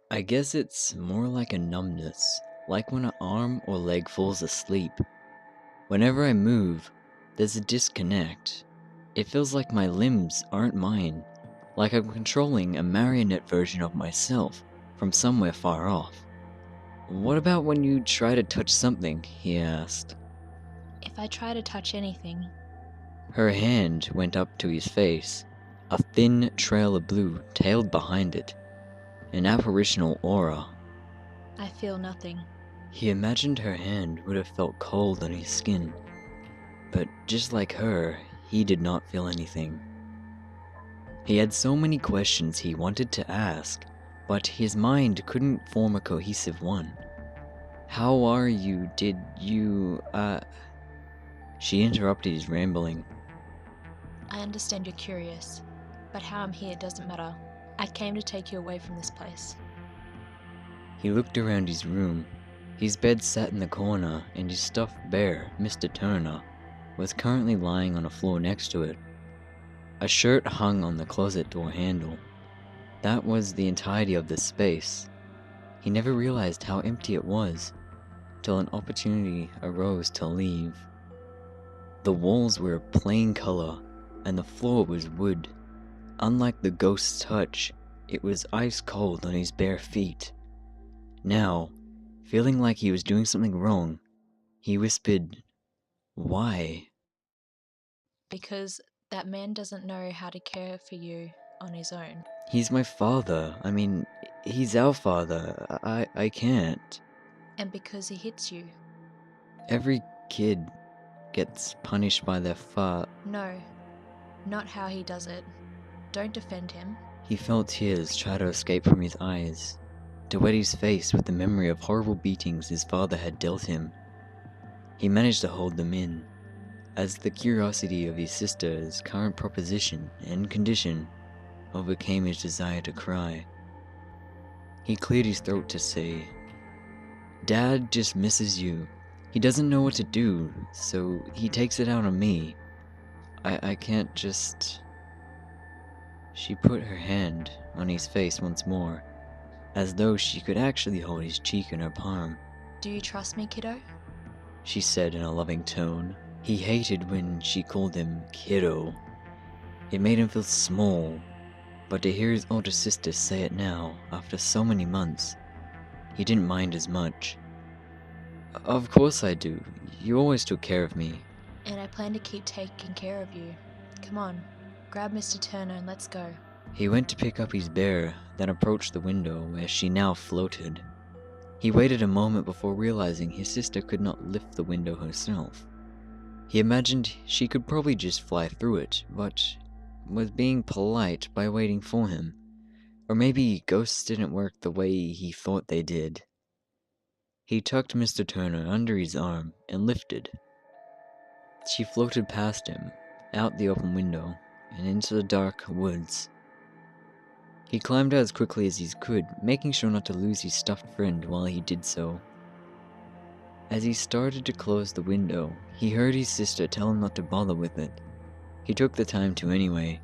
I guess it's more like a numbness, like when an arm or leg falls asleep. Whenever I move, there's a disconnect. It feels like my limbs aren't mine, like I'm controlling a marionette version of myself from somewhere far off. What about when you try to touch something? He asked. If I try to touch anything, Her hand went up to his face. A thin trail of blue tailed behind it, an apparitional aura. I feel nothing. He imagined her hand would have felt cold on his skin, but just like her, he did not feel anything. He had so many questions he wanted to ask, but his mind couldn't form a cohesive one. How are you? Did you, She interrupted his rambling. I understand you're curious, but how I'm here doesn't matter. I came to take you away from this place. He looked around his room. His bed sat in the corner, and his stuffed bear, Mr. Turner, was currently lying on a floor next to it. A shirt hung on the closet door handle. That was the entirety of the space. He never realized how empty it was, till an opportunity arose to leave. The walls were a plain color, and the floor was wood. Unlike the ghost's touch, it was ice cold on his bare feet. Now, feeling like he was doing something wrong, he whispered, "Why?" Because that man doesn't know how to care for you on his own. "He's my father. I mean, he's our father. I can't." And because he hits you. Every kid gets punished by their father. No, not how he does it. Don't defend him. He felt tears try to escape from his eyes, to wet his face with the memory of horrible beatings his father had dealt him. He managed to hold them in, as the curiosity of his sister's current proposition and condition overcame his desire to cry. He cleared his throat to say, "Dad just misses you. He doesn't know what to do, so he takes it out on me. I can't just..." She put her hand on his face once more, as though she could actually hold his cheek in her palm. Do you trust me, kiddo? She said in a loving tone. He hated when she called him kiddo. It made him feel small, but to hear his older sister say it now, after so many months, he didn't mind as much. "Of course I do. You always took care of me." And I plan to keep taking care of you. Come on, grab Mr. Turner and let's go. He went to pick up his bear, then approached the window where she now floated. He waited a moment before realizing his sister could not lift the window herself. He imagined she could probably just fly through it, but was being polite by waiting for him. Or maybe ghosts didn't work the way he thought they did. He tucked Mr. Turner under his arm and lifted. She floated past him, out the open window, and into the dark woods. He climbed out as quickly as he could, making sure not to lose his stuffed friend while he did so. As he started to close the window, he heard his sister tell him not to bother with it. He took the time to anyway.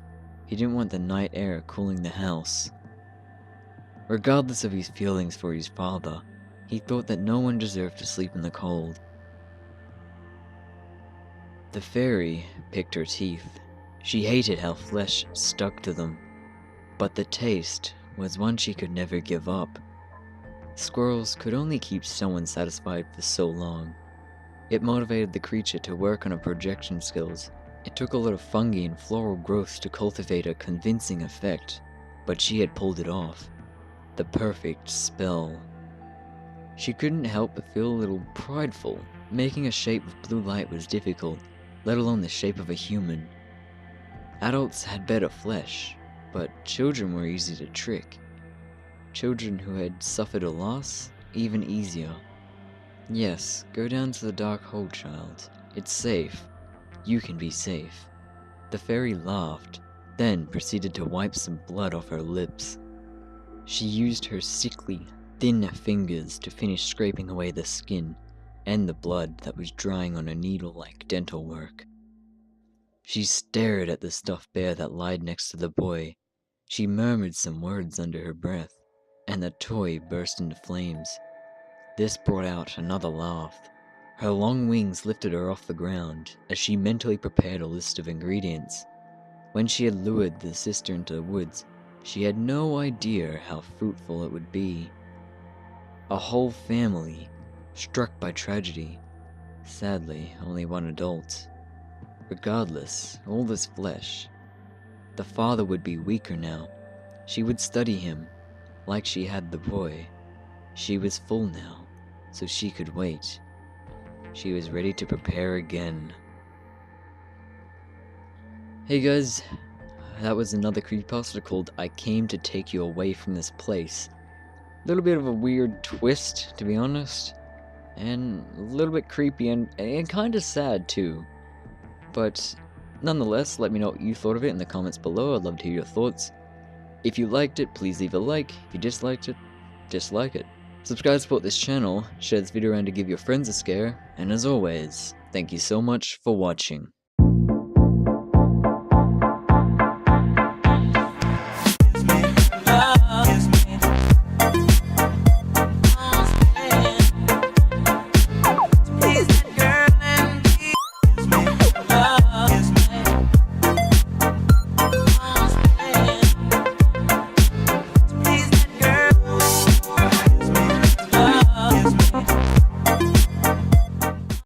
He didn't want the night air cooling the house. Regardless of his feelings for his father, he thought that no one deserved to sleep in the cold. The fairy picked her teeth. She hated how flesh stuck to them, but the taste was one she could never give up. Squirrels could only keep someone satisfied for so long. It motivated the creature to work on her projection skills. It took a lot of fungi and floral growths to cultivate a convincing effect, but she had pulled it off. The perfect spell. She couldn't help but feel a little prideful. Making a shape with blue light was difficult, let alone the shape of a human. Adults had better flesh, but children were easy to trick. Children who had suffered a loss, even easier. "Yes, go down to the dark hole, child. It's safe. You can be safe." The fairy laughed, then proceeded to wipe some blood off her lips. She used her sickly, thin fingers to finish scraping away the skin and the blood that was drying on her needle-like dental work. She stared at the stuffed bear that lied next to the boy. She murmured some words under her breath. and the toy burst into flames. This brought out another laugh. Her long wings lifted her off the ground as she mentally prepared a list of ingredients. When she had lured the sister into the woods, she had no idea how fruitful it would be. A whole family, struck by tragedy. Sadly, only one adult. Regardless, all this flesh. The father would be weaker now. She would study him, like she had the boy. She was full now, so she could wait. She was ready to prepare again. Hey guys, that was another creepypasta called I Came to Take You Away from This Place. A little bit of a weird twist, to be honest, and a little bit creepy and kind of sad too. But nonetheless, let me know what you thought of it in the comments below. I'd love to hear your thoughts. If you liked it, please leave a like. If you disliked it, dislike it. Subscribe to support this channel, share this video around to give your friends a scare, and as always, thank you so much for watching.